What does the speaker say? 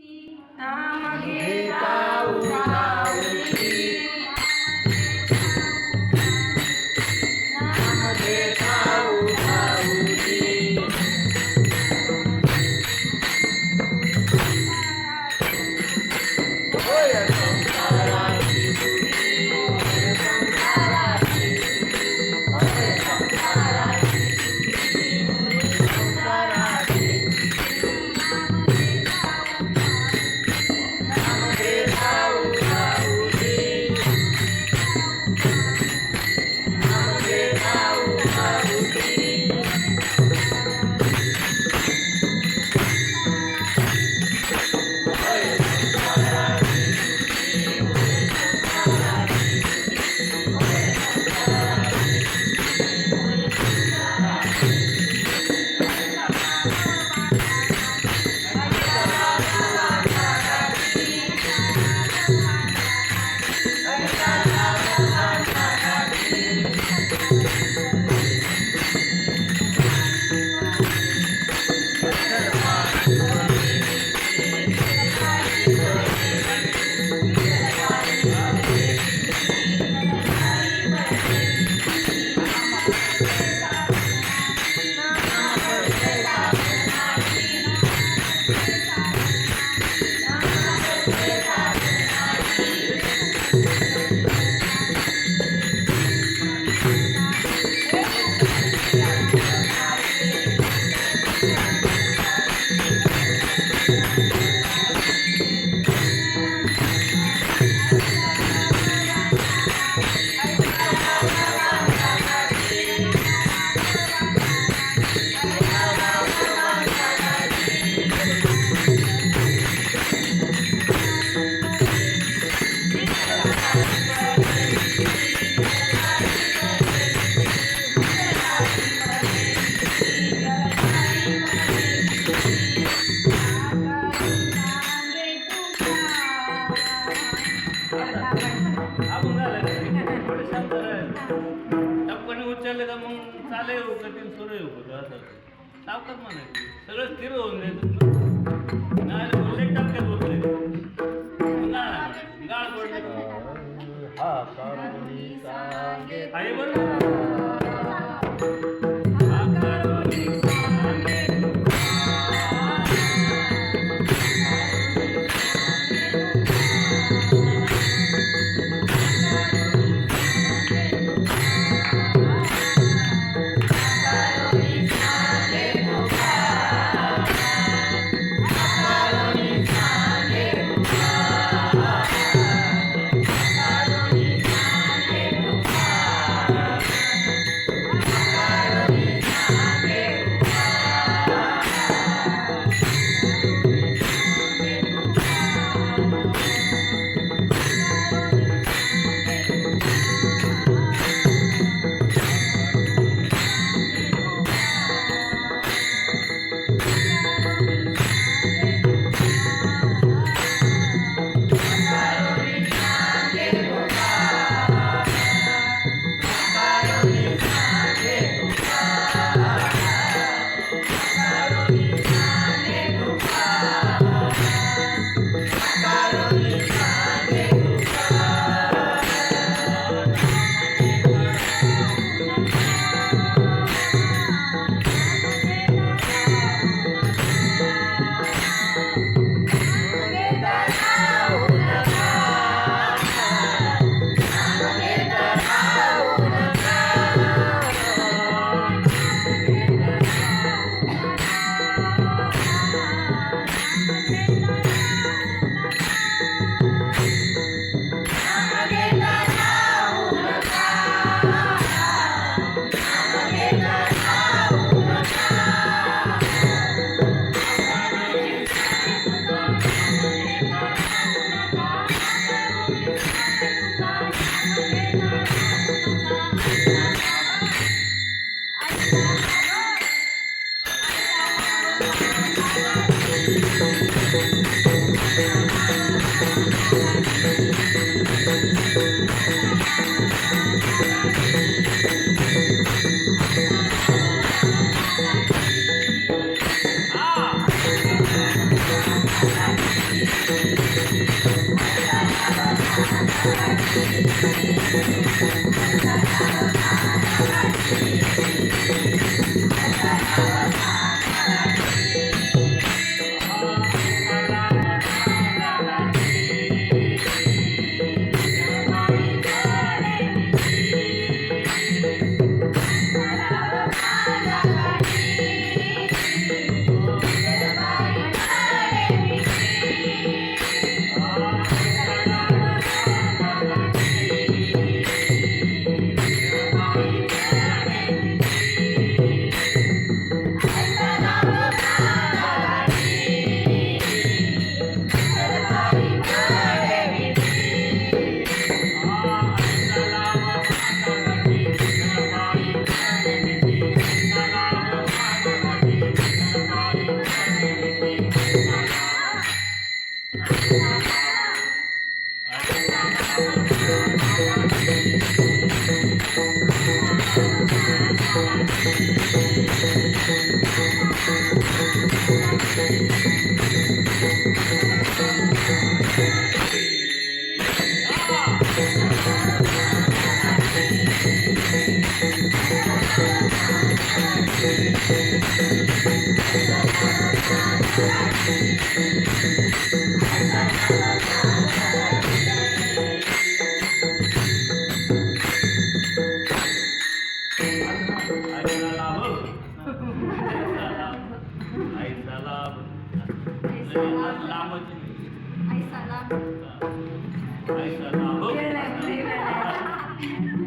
नाम घेता उठावती, नाम घेता उठावती, होय संसाराची तुझी, होय संसाराची तुझी, होय संसाराची तुझी, होय संसाराची नाम घेता उठावती, नाम घेता उठावती, होय संसाराची तुझी, होय संसाराची तुझी, होय संसाराची तुझी, होय संसाराची टप्पाने उचलले तर मग चाले येऊ कठीण सुरू येऊ असं सावकाश म्हणायचं सगळं स्थिर होऊन जायचं नाही बोलले टप्प्यात बोलले गाळ पडले आहे बरोबर आईचा लाभ आईचा लाभ लांबच आई साला आईचा लाभ वेळ लागते, वेळ लागते.